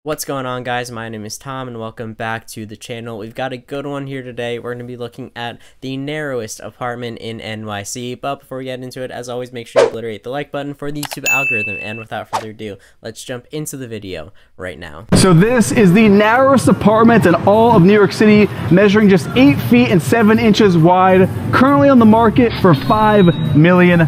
What's going on, guys? My name is Tom and welcome back to the channel. We've got a good one here today. We're going to be looking at the narrowest apartment in NYC, but before we get into it, as always, make sure you obliterate the like button for the YouTube algorithm, and without further ado, let's jump into the video right now. So this is the narrowest apartment in all of New York City, measuring just 8 feet and 7 inches wide, currently on the market for $5 million.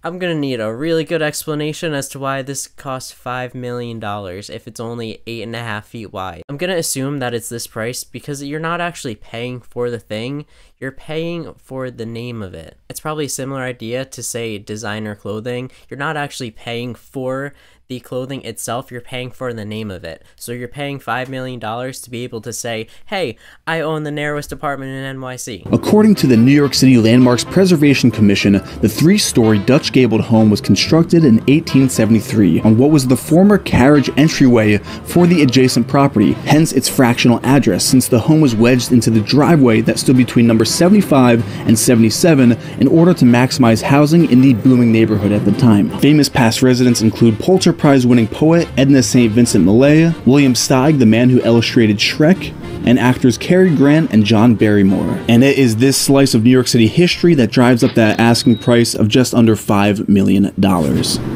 I'm gonna need a really good explanation as to why this costs $5 million if it's only 8.5 feet wide. I'm gonna assume that it's this price because you're not actually paying for the thing, you're paying for the name of it. It's probably a similar idea to, say, designer clothing. You're not actually paying for the clothing itself, you're paying for the name of it. So you're paying $5 million to be able to say, hey, I own the narrowest apartment in NYC. According to the New York City Landmarks Preservation Commission, the 3-story Dutch gabled home was constructed in 1873 on what was the former carriage entryway for the adjacent property, hence its fractional address, since the home was wedged into the driveway that stood between number 75 and 77 in order to maximize housing in the booming neighborhood at the time. Famous past residents include Pulitzer Prize-winning poet Edna St. Vincent Millay, William Steig, the man who illustrated Shrek, and actors Cary Grant and John Barrymore. And it is this slice of New York City history that drives up that asking price of just under $5 million.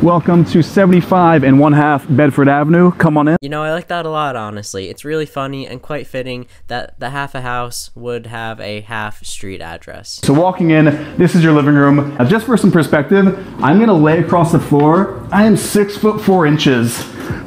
Welcome to 75 1/2 Bedford Avenue. Come on in. You know, I like that a lot, honestly. It's really funny and quite fitting that the half a house would have a half street address. So walking in, this is your living room. Now, just for some perspective, I'm gonna lay across the floor. I am 6'4".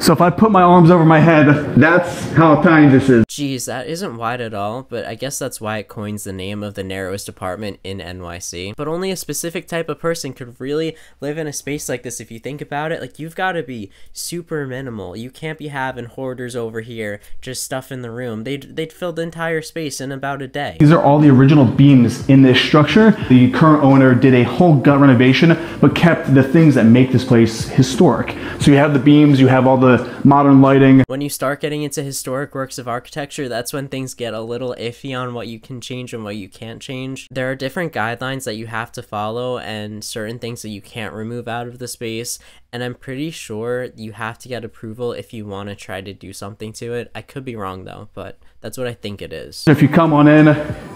So if I put my arms over my head, that's how tiny this is. Geez, that isn't wide at all, but I guess that's why it coins the name of the narrowest apartment in NYC. But only a specific type of person could really live in a space like this. If you think about it, like, you've got to be super minimal. You can't be having hoarders over here just stuff in the room. They'd fill the entire space in about a day. These are all the original beams in this structure. The current owner did a whole gut renovation, but kept the things that make this place historic. So you have the beams, you have all the modern lighting. When you start getting into historic works of architecture, that's when things get a little iffy on what you can change and what you can't change. There are different guidelines that you have to follow and certain things that you can't remove out of the space, and I'm pretty sure you have to get approval if you want to try to do something to it. I could be wrong though, but that's what I think it is. So if you come on in,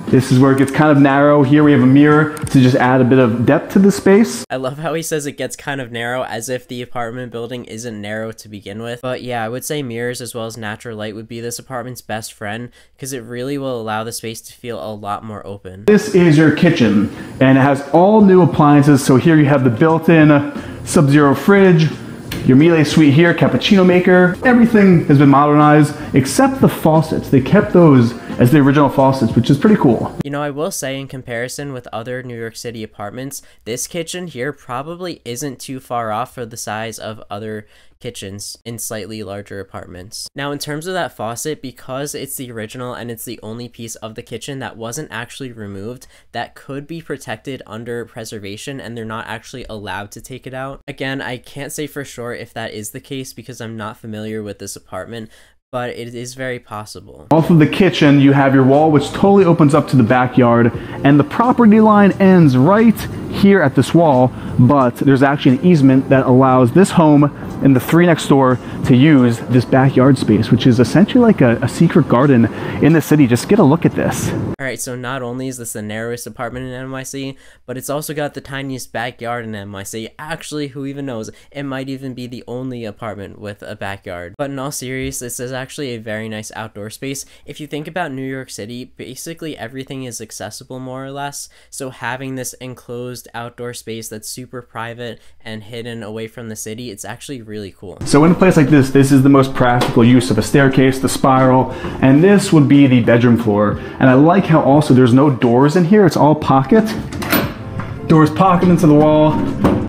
this is where it gets kind of narrow. Here we have a mirror to just add a bit of depth to the space. I love how he says it gets kind of narrow, as if the apartment building isn't narrow to begin with. But yeah, I would say mirrors as well as natural light would be this apartment's best friend, because it really will allow the space to feel a lot more open. This is your kitchen, and it has all new appliances. So here you have the built-in Sub-Zero fridge, your Miele suite here, cappuccino maker. Everything has been modernized except the faucets. They kept those as the original faucets, which is pretty cool. You know, I will say, in comparison with other New York City apartments, this kitchen here probably isn't too far off for the size of other kitchens in slightly larger apartments. Now, in terms of that faucet, because it's the original and it's the only piece of the kitchen that wasn't actually removed, that could be protected under preservation and they're not actually allowed to take it out. Again, I can't say for sure if that is the case because I'm not familiar with this apartment, but it is very possible. Off of the kitchen, you have your wall, which totally opens up to the backyard, and the property line ends right here at this wall, but there's actually an easement that allows this home and the 3 next door to use this backyard space, which is essentially like a secret garden in the city. Just get a look at this. Alright, so not only is this the narrowest apartment in NYC, but it's also got the tiniest backyard in NYC. Actually, who even knows? It might even be the only apartment with a backyard. But in all seriousness, this is actually a very nice outdoor space. If you think about New York City, basically everything is accessible more or less. So having this enclosed outdoor space that's super private and hidden away from the city, it's actually really cool. So in a place like this is the most practical use of a staircase, the spiral, and this would be the bedroom floor. And I like how also there's no doors in here, it's all pocket. Doors pocket into the wall.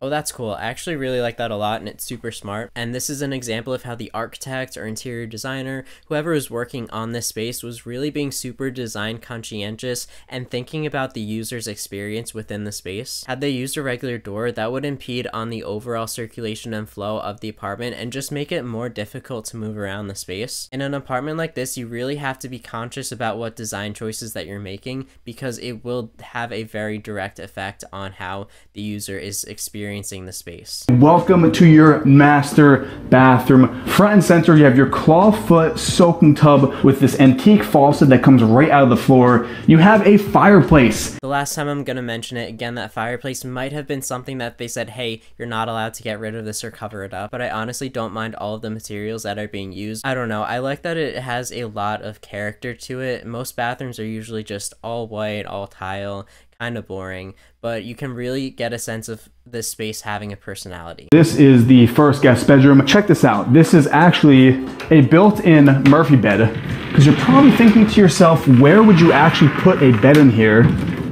Oh, that's cool. I actually really like that a lot, and it's super smart. And this is an example of how the architect or interior designer, whoever was working on this space, was really being super design conscientious and thinking about the user's experience within the space. Had they used a regular door, that would impede on the overall circulation and flow of the apartment and just make it more difficult to move around the space. In an apartment like this, you really have to be conscious about what design choices that you're making, because it will have a very direct effect on how the user is experiencing experiencing the space. Welcome to your master bathroom. Front and center, you have your clawfoot soaking tub with this antique faucet that comes right out of the floor. You have a fireplace. The last time I'm gonna mention it again, that fireplace might have been something that they said, hey, you're not allowed to get rid of this or cover it up, but I honestly don't mind all of the materials that are being used. I don't know, I like that it has a lot of character to it. Most bathrooms are usually just all white, all tile, kind of boring, but you can really get a sense of this space having a personality. This is the first guest bedroom. Check this out. This is actually a built-in Murphy bed, because you're probably thinking to yourself, where would you actually put a bed in here?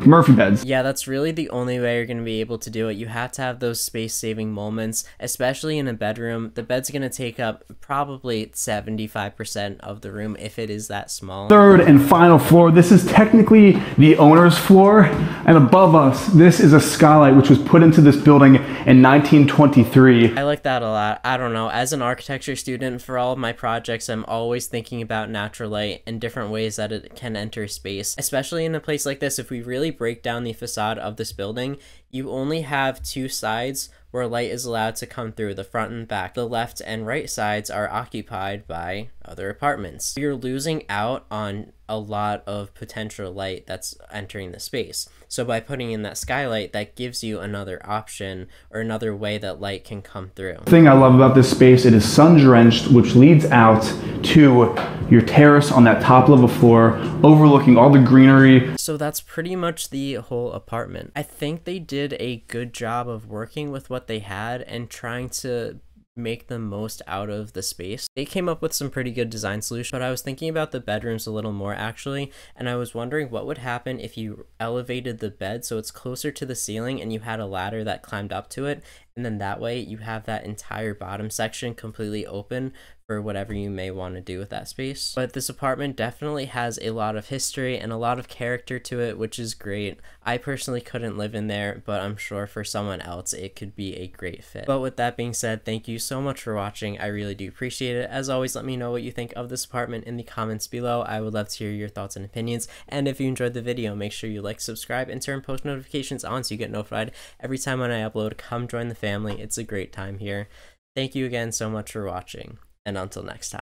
Murphy beds. Yeah, that's really the only way you're going to be able to do it. You have to have those space-saving moments, especially in a bedroom. The bed's going to take up probably 75% of the room if it is that small. Third and final floor. This is technically the owner's floor, and above us, this is a skylight which was put into this building in 1923. I like that a lot. I don't know, as an architecture student, for all of my projects, I'm always thinking about natural light and different ways that it can enter space, especially in a place like this. If we really break down the facade of this building, you only have two sides where light is allowed to come through, the front and back. The left and right sides are occupied by other apartments. You're losing out on a lot of potential light that's entering the space. So by putting in that skylight, that gives you another option or another way that light can come through. The thing I love about this space, it is sun-drenched, which leads out to your terrace on that top level floor, overlooking all the greenery. So that's pretty much the whole apartment. I think they did a good job of working with what they had and trying to make the most out of the space. They came up with some pretty good design solutions, but I was thinking about the bedrooms a little more actually, and I was wondering what would happen if you elevated the bed so it's closer to the ceiling and you had a ladder that climbed up to it, and then that way you have that entire bottom section completely open for whatever you may want to do with that space. But this apartment definitely has a lot of history and a lot of character to it, which is great. I personally couldn't live in there, but I'm sure for someone else it could be a great fit. But with that being said, thank you so much for watching. I really do appreciate it. As always, let me know what you think of this apartment in the comments below. I would love to hear your thoughts and opinions. And if you enjoyed the video, make sure you like, subscribe, and turn post notifications on so you get notified every time when I upload. Come join the family. It's a great time here. Thank you again so much for watching. And until next time.